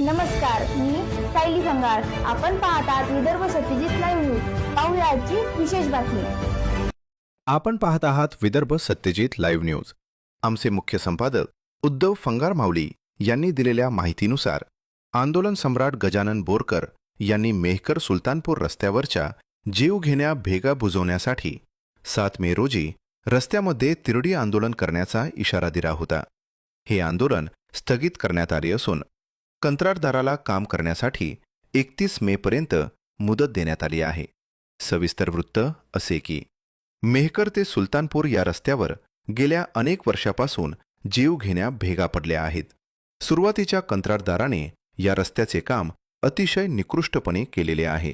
नमस्कार, मी सायली भंगार. आपण पाहतात विदर्भ सत्यजित लाईव्ह न्यूज. पाहूया आजची विशेष बातमी. आपण पाहत आहात विदर्भ सत्यजित लाईव्ह न्यूज. आमचे मुख्य संपादक उद्धव फंगार माऊली यांनी दिलेल्या माहितीनुसार आंदोलन सम्राट गजानन बोरकर यांनी मेहकर सुलतानपूर रस्त्यावरच्या जीवघेण्या भेगा बुजवण्यासाठी 7 मे रोजी रस्त्यामध्ये तिरडी आंदोलन करण्याचा इशारा दिला होता. हे आंदोलन स्थगित करण्यात आले असून कंत्राटदाराला काम करण्यासाठी 31 मे पर्यंत मुदत देण्यात आली आहे. सविस्तर वृत्त असे की मेहकर ते सुलतानपूर या रस्त्यावर गेल्या अनेक वर्षापासून जीवघेण्या भेगा पडल्या आहेत. सुरुवातीच्या कंत्राटदाराने या रस्त्याचे काम अतिशय निकृष्टपणे केलेले आहे.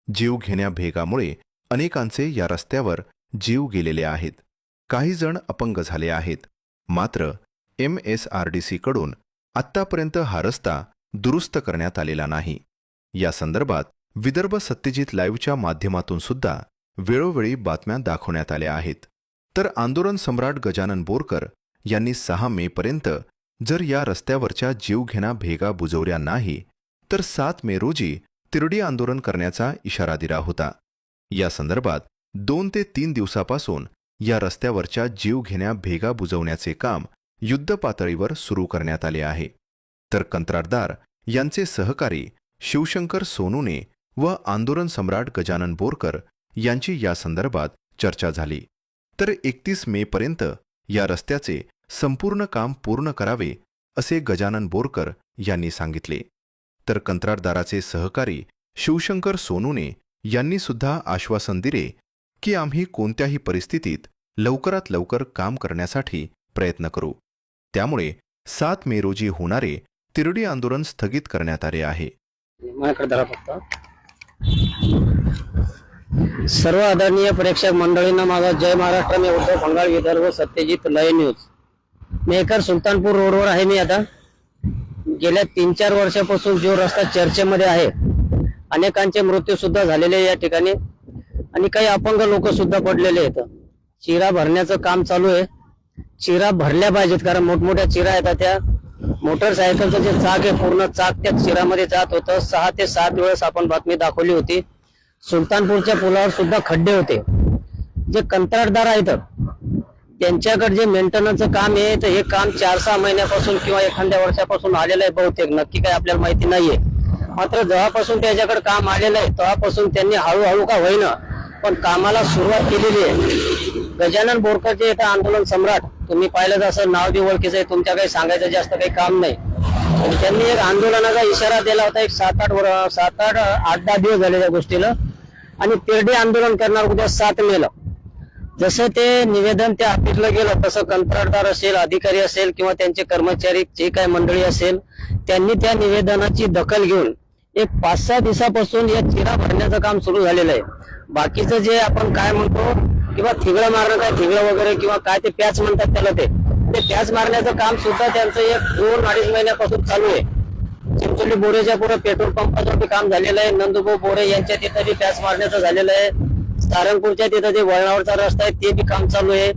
जीवघेण्या भेगामुळे अनेकांचे या रस्त्यावर जीव गेलेले आहेत. काही जण अपंग झाले आहेत. मात्र MSRDC कडून आत्तापर्यंत हा रस्ता दुरुस्त करण्यात आलेला नाही. या संदर्भात विदर्भ सत्यजित लाईव्हच्या माध्यमातून सुद्धा वेळोवेळी बातम्या दाखवण्यात आल्या आहेत. तर आंदोलन सम्राट गजानन बोरकर यांनी 6 मे पर्यंत जर या रस्त्यावरच्या जीवघेण्या भेगा बुजवल्या नाही तर 7 मे रोजी तिरडी आंदोलन करण्याचा इशारा दिला होता. या संदर्भात 2 ते 3 दिवसापासून या रस्त्यावरच्या जीवघेण्या भेगा बुजवण्याचे काम युद्धपातळीवर सुरू करण्यात आले आहे. तर कंत्राटदार यांचे सहकारी शिवशंकर सोनूने व आंदोलन सम्राट गजानन बोरकर यांची या संदर्भात चर्चा झाली. तर 31 मे पर्यंत या रस्त्याचे संपूर्ण काम पूर्ण करावे असे गजानन बोरकर यांनी सांगितले. तर कंत्राटदाराचे सहकारी शिवशंकर सोनूने यांनी सुद्धा आश्वासन दिले की आम्ही कोणत्याही परिस्थितीत लवकरात लवकर काम करण्यासाठी प्रयत्न करू. त्यामुळे 7 मे रोजी होणारे तिरडी आंदोलन स्थगित करण्यात आले आहे. सर्व आदरणीय प्रेक्षक मंडळींना माझा जय महाराष्ट्र. मी उद्धव फंगार, विदर्भ सत्यजित लाईव्ह न्यूज. मेहकर सुलतानपूर रोडवर आहे मी आता. गेल्या 3-4 वर्षापासून जो रस्ता चर्चेमध्ये आहे, अनेकांचे मृत्यू सुद्धा झालेले या ठिकाणी आणि काही अपंग लोक सुद्धा पडलेले आहेत. चिरा भरण्याचं काम चालू आहे. चिरा भरल्या पाहिजेत, कारण मोठमोठ्या चिरा येतात. त्या मोटरसायकलचं जे चाक आहे, पूर्ण चाक त्या चिरामध्ये जात होतं. 6 ते 7 वेळेस आपण बातमी दाखवली होती. सुलतानपूरच्या पुलावर सुद्धा खड्डे होते. जे कंत्राटदार आहेत त्यांच्याकडे जे मेंटेनन्सचं काम आहे, तर हे काम 4-6 महिन्यापासून किंवा एखाद्या वर्षापासून आलेलं आहे. बहुतेक नक्की काय आपल्याला माहिती नाहीये. मात्र जेव्हापासून त्याच्याकडे काम आलेलं आहे तेव्हापासून त्यांनी हळूहळू का होईना पण कामाला सुरुवात केलेली आहे. गजानन बोरकरचे इथं आंदोलन सम्राट तुम्ही पाहिलं असं नाव बी ओळखीचं आहे. तुमच्या काही सांगायचं जास्त काही काम नाही. त्यांनी एक आंदोलनाचा इशारा दिला होता. एक 8-10 दिवस झाले त्या गोष्टीला. आणि तिरडी आंदोलन करणार उद्या 7 मेला. जसं ते निवेदन त्या ऑफिसला गेलं तसं कंत्राटदार असेल, अधिकारी असेल किंवा त्यांचे कर्मचारी जे काही मंडळी असेल त्यांनी त्या निवेदनाची दखल घेऊन एक 5-6 दिवसापासून या चिरा भरण्याचं काम सुरू झालेलं आहे. बाकीचं जे आपण काय म्हणतो किंवा थिगळं मारणं, काय थिगळं वगैरे किंवा काय ते पॅच म्हणतात त्याला, ते पॅच मारण्याचं काम सुद्धा त्यांचं 1-2-2.5 महिन्यापासून चालू आहे. चिंचोली बोरेच्या पुढे पेट्रोल पंपाचं काम झालेलं आहे. नंदुभाऊ बोरे यांच्या तिथं बी पॅच मारण्याचं झालेलं आहे. सारंगपूरच्या तिथं जे वळणावरचा रस्ता आहे ते बी काम चालू आहे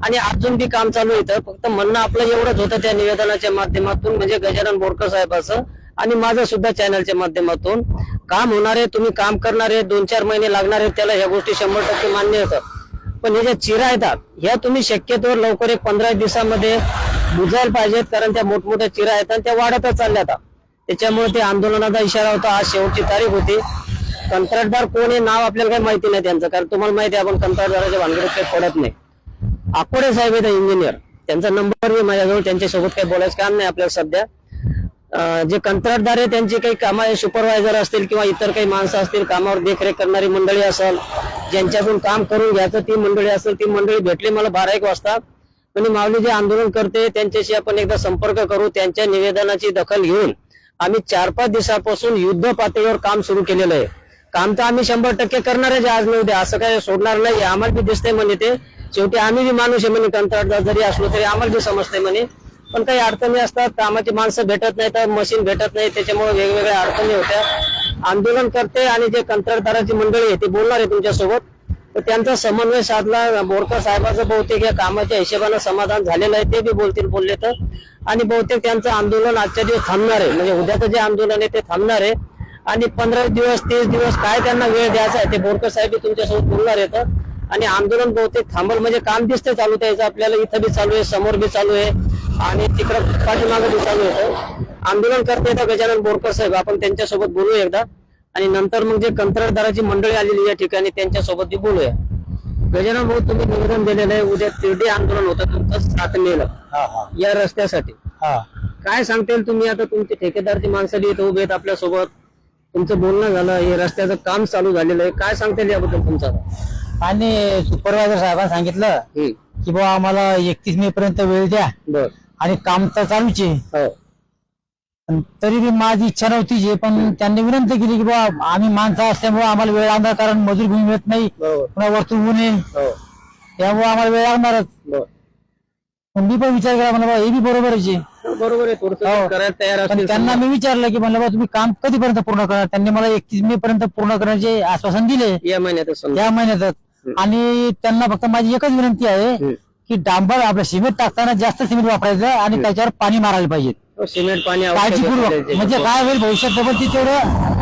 आणि अजून बी काम चालू आहे. फक्त म्हणणं आपलं एवढंच होतं त्या निवेदनाच्या माध्यमातून, म्हणजे गजानन बोरकर साहेबांचं आणि माझं सुद्धा चॅनलच्या माध्यमातून, काम होणारे, तुम्ही काम करणारे 2-4 महिने लागणार आहेत त्याला, ह्या गोष्टी 100% मान्य होतात. पण हे ज्या चिरा येतात ह्या तुम्ही शक्यतोवर लवकर 15 दिवसामध्ये बुजायला पाहिजेत, कारण त्या मोठमोठ्या चिरा आहेत आणि त्या वाढतच चालल्या. त्याच्यामुळे ते आंदोलनाचा इशारा होता. आज शेवटची तारीख होती. कंत्राटदार कोण हे नाव आपल्याला काही माहिती नाही त्यांचं, कारण तुम्हाला माहिती आहे आपण कंत्राटदाराच्या भानगडीत काही पडत नाही. आकोडे साहेब आहेत इंजिनियर, त्यांचा नंबर मी माझ्याजवळ, त्यांच्यासोबत काही बोलायचं काम नाही आपल्याला सध्या. जे कंत्राटदार आहे त्यांची काही कामं, सुपरवायझर असतील किंवा इतर काही माणसं असतील, कामावर देखरेख करणारी मंडळी असेल, ज्यांच्याकडून काम करून घ्यायचं ती मंडळी असेल, ती मंडळी भेटली मला 12-1 वाजता. आणि माऊली जे आंदोलन करते त्यांच्याशी आपण एकदा संपर्क करू. त्यांच्या निवेदनाची दखल घेऊन आम्ही 4-5 दिवसापासून युद्ध पातळीवर काम सुरू केलेलं आहे. काम तर आम्ही 100% करणार आहे आज न उद्या, असं काही सोडणार नाही. आम्हाला बी दिसतंय म्हणे ते, शेवटी आम्ही बी माणूस आहे म्हणे, कंत्राटदार जरी असलो तरी आम्हाला बी समजतंय म्हणे. पण काही अडचणी असतात, कामाची माणसं भेटत नाही, तर मशीन भेटत नाही, त्याच्यामुळे वेगवेगळ्या अडचणी होत्या. आंदोलन करते आणि जे कंत्राटदाराची मंडळी आहे ते बोलणार आहे तुमच्यासोबत. तर त्यांचा समन्वय साधला. बोरकर साहेबांचं बहुतेक या कामाच्या हिशोबानं समाधान झालेलं आहे, ते बी बोलले तर. आणि बहुतेक त्यांचं आंदोलन आजच्या दिवस थांबणार आहे, म्हणजे उद्याचं जे आंदोलन आहे ते थांबणार आहे. आणि 15 दिवस 30 दिवस काय त्यांना वेळ द्यायचा आहे ते बोरकर साहेब तुमच्यासोबत बोलणार येतं. आणि आंदोलन बहुतेक थांबल, म्हणजे काम दिसते चालू त्याचं आपल्याला. इथं बी चालू आहे, समोर बी चालू आहे आणि तिकडं पाठीमागे बी चालू होतं. आंदोलन करते येतं गजानन बोरकर साहेब, आपण त्यांच्यासोबत बोलू एकदा. आणि नंतर मग जे कंत्राटदाराची मंडळी आलेली या ठिकाणी त्यांच्यासोबत बी बोलूया. गजानन भाऊ, तुम्ही निवेदन दिलेलं आहे, उद्या तिरडी आंदोलन होतं तुमचं 7 मेला या रस्त्यासाठी. काय सांगतील तुम्ही? आता तुमचे ठेकेदारची माणसं बी इथं उभे आहेत आपल्यासोबत, तुमचं बोलणं झालं, हे रस्त्याचं काम चालू झालेलं आहे, काय सांगतील याबद्दल तुमचं? आणि सुपरवायझर साहेबांनी सांगितलं की बाबा आम्हाला 31 मे पर्यंत वेळ द्या. बर. आणि काम तर चालूच आहे. हो. पण तरी बी माझी इच्छा नव्हती जे, पण त्यांनी विनंती केली की बाबा आम्ही माणसं असल्यामुळे आम्हाला वेळ लागणार, कारण मजूर भूमी मिळत नाही, बरोबर. पुन्हा वरतून ऊन आहे, हो. त्यामुळे आम्हाला वेळ लागणारच. बर. पण मी पण विचार केला, म्हणलं बाबा हे बी बरोबरच आहे. बरोबर आहे, थोडंसं हो. करायला तयार पण असतील त्यांना मी विचारलं की म्हणलं बाबा तुम्ही काम कधीपर्यंत पूर्ण करणार. त्यांनी मला 31 मे पर्यंत पूर्ण करण्याचे आश्वासन दिले, या महिन्यातच समजा. या महिन्यातच. आणि त्यांना फक्त माझी एकच विनंती आहे की डांबर आपलं सिमेंट टाकताना जास्त सिमेंट वापरायचं आणि त्याच्यावर पाणी मारायला पाहिजे सिमेंट पाणी आवश्यक काळजीपूर्वक. आहे. म्हणजे काय होईल भविष्यात सोबत तेवढं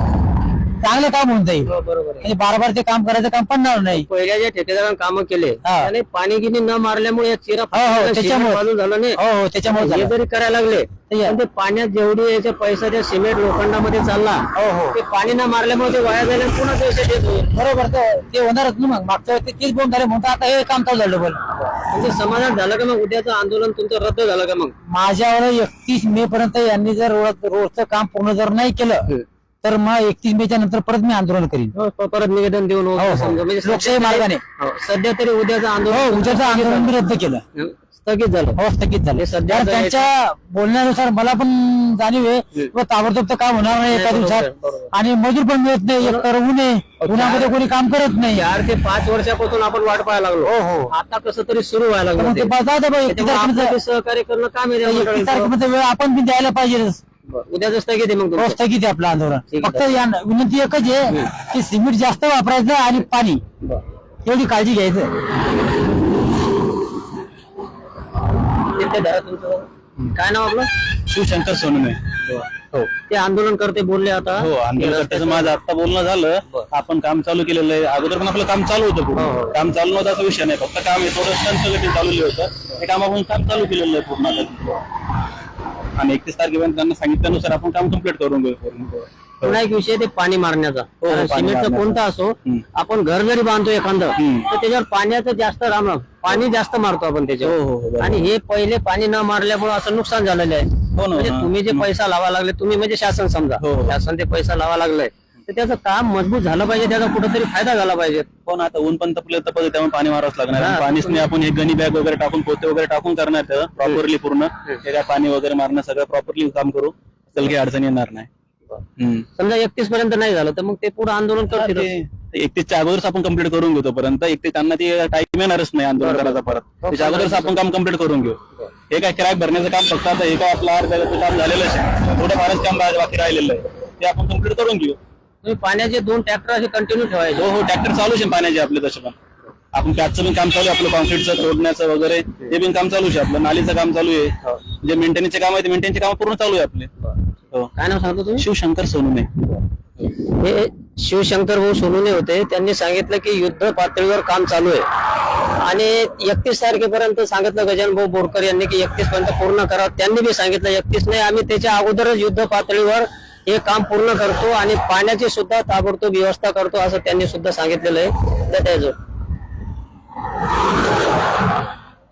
चांगलं काम होऊन जाईल. हो, बरोबर आहे. म्हणजे बार ते काम करायचं काम पडणार नाही. पहिल्या ज्या ठेकेदारांनी कामं केले त्याने पाणी गिनी न मारल्यामुळे एक चिरा त्याच्यामुळे बाजू झालं नाही. हो त्याच्यामुळे हे झालं. जरी करायला लागले पण ते पाण्यात जेवढी याच्या पैसा त्या सिमेंट लोखंडामध्ये चालला, ते पाणी न मारल्यामुळे ते वाया जायला पुन्हा पैसे देत होईल. बरोबर ते होणारच ना. मग मागच्या वेळी तेच बोल झाले म्हणतात, आता हे काम चालू झालं डबल. म्हणजे समाधान झालं का मग? उद्याचं आंदोलन तुमचं रद्द झालं का मग? माझ्यावर 31 मे पर्यंत यांनी जर रोडचं काम पूर्ण जर नाही केलं तर मग 31 मेच्या नंतर परत मी आंदोलन करीन. परत निवेदन देऊन वगैरे समजा. म्हणजे लोकशाही मार्गाने. सध्या तरी उद्याचं आंदोलन उद्याचं आंदोलन मी रद्द केलं, स्थगित झालं. हो स्थगित झाले. सध्या कारण त्यांच्या बोलण्यानुसार मला पण जाणीव आहे ताबडतोब तर काम होणार नाही एका दिवसात. आणि मजूर पण मिळत नाही, एकतर ऊन आहे, उन्हामध्ये कोणी काम करत नाही. 4 ते 5 वर्षापासून आपण वाट पाहायला लागलो. हो. आता कसं तरी सुरू व्हायला लागलं. ते बघा बाई, 31 तारखेपर्यंत सहकार्य करणं काम आहे. 31 तारखेपर्यंत वेळ आपण बी द्यायला पाहिजे. उद्याच स्थगित आहे मग हो तुमचं? स्थगित आहे आपलं आंदोलन. ठीक आहे. फक्त विनंती एकच आहे की सिमेंट जास्त वापरायचं आणि पाणी एवढी काळजी घ्यायचं. ते धरा तुमचं. काय नाव आपलं? शिवशंकर सोनमे. हो. ते आंदोलन करते बोलले आता. हो आंदोलनाचं माझं आता बोलणं झालं. आपण काम चालू केलेलं आहे. अगोदर पण आपलं काम चालू होतं पूर्ण. काम चालू नव्हतं असा विषय नाही, फक्त काम आहे थोडं संतगती चालू होतं. ते काम आपण काम चालू केलेलं आहे पूर्ण आता. आणि 31 तारखेपर्यंत त्यांना सांगितल्यानुसार आपण काम कम्प्लीट करून घेऊ पूर्ण. पुन्हा एक विषय ते पाणी मारण्याचा. पाणी सिमेंटचं मारण्याचा. कोणतं असो, आपण घर जरी बांधतो एखादं तर त्याच्यावर पाण्याचं जास्त पाणी जास्त मारतो आपण हो, त्याच्यावर. आणि हे पहिले पाणी न मारल्यामुळे असं नुकसान झालेलं आहे. म्हणजे तुम्ही जे पैसा लावा लागले, तुम्ही म्हणजे शासन समजा, शासन ते पैसा लावा लागलाय, तर त्याचं काम मजबूत झालं पाहिजे, त्याचा कुठेतरी फायदा झाला पाहिजे. पण आता ऊन पण तपलं तपलं त्यामुळे पाणी मारावंच लागणार. आणि पाणीच नाही, आपण हे गणी बॅग वगैरे टाकून पोते वगैरे टाकून करणार त्याचं प्रॉपरली पूर्ण. ते काय पाणी वगैरे मारणं सगळं प्रॉपरली काम करू, तर काही अडचण येणार नाही. समजा 31 पर्यंत नाही झालं तर मग ते पुढे आंदोलन करतील. 31च्या अगोदरच आपण कम्प्लीट करून घेऊ. पर्यंत 31 त्यांना ते टाइम येणारच नाही आंदोलन करायचा परत. त्याच्या अगोदरच आपण काम कम्प्लीट करून घेऊ. हे काय क्रॅक भरण्याचं काम फक्त आता हे काय आपलं अर्ध्याचं काम झालेलंच आहे, थोडं फारच काम बाकी राहिलेलं आहे, ते आपण कम्प्लीट करून घेऊ. तुम्ही पाण्याचे 2 ट्रॅक्टर असे कंटिन्यू ठेवायचे. हो ट्रॅक्टर चालूच आहे पाण्याचे आपले. तसे पण आपण कॅचचं पण काम चालू आहे आपलं, कॉन्क्रीटचं तोडण्याचं वगैरे ते पण काम चालू आहे आपलं. नालीचं काम चालू आहे, जे मेंटेनचे काम आहे ते मेंटेनचे काम पूर्ण चालू आहे आपले. हो. काय नाव सांगतो तुम्ही? शिवशंकर सोनमे. हे शिवशंकर भाऊ सोनूने होते. त्यांनी सांगितलं की युद्ध पातळीवर काम चालू आहे आणि 31 तारखेपर्यंत सांगितलं गजानन भाऊ बोरकर यांनी की 31 पर्यंत पूर्ण करा. त्यांनी बी सांगितलं 31 नाही, आम्ही त्याच्या अगोदरच युद्ध पातळीवर हे काम पूर्ण करतो आणि पाण्याची सुद्धा ताबडतोब व्यवस्था करतो असं त्यांनी सुद्धा सांगितलेलं आहे. त्याचं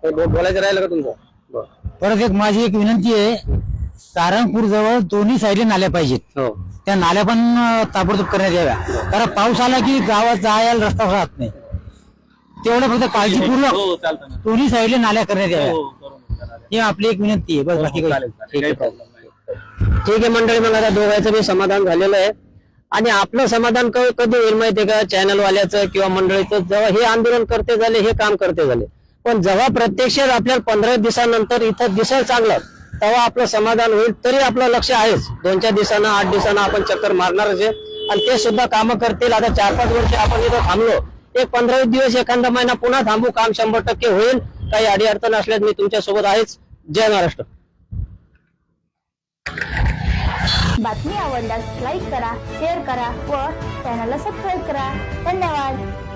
बोलायचं राहिलं का तुमचं? परत एक माझी एक विनंती आहे, सारंगपूर जवळ दोन्ही साईडला नाल्या पाहिजेत. हो. त्या नाल्या पण ताबडतोब करण्यात याव्या, कारण पाऊस आला की गावात जायला रस्ता राहत नाही. तेवढं फक्त काळजीपूर्वक हो चालतं ना. दोन्ही साईडला नाल्या करण्यात याव्या, हो, करून ही आपली एक विनंती आहे. बस बाकी काही काही प्रॉब्लेम नाही. ठीक आहे मंडळी, मग आता दोघांचं बी समाधान झालेलं आहे. आणि आपलं समाधान कधी होईल माहितीये का? चॅनल वाल्याचं किंवा मंडळीचं, जेव्हा हे आंदोलन करते झाले, हे काम करते झाले, पण जेव्हा प्रत्यक्षात आपल्याला 15 दिवसानंतर इथं दिसेल चांगलं, तेव्हा आपलं समाधान होईल. तरी आपलं लक्ष आहेच, 2-4 दिवसांना 8 दिवसांना आपण चक्कर मारणारच आहे आणि ते सुद्धा कामं करतील. आता 4-5 वर्ष आपण इथं थांबलो, एक 15 दिवस एखादा महिना पुन्हा थांबू, काम 100% होईल. काही अडीअडचण असल्यास मी तुमच्या सोबत आहेच. जय महाराष्ट्र. बातमी आवडल्यास लाईक करा, शेअर करा व चॅनलला सबस्क्राईब करा. धन्यवाद.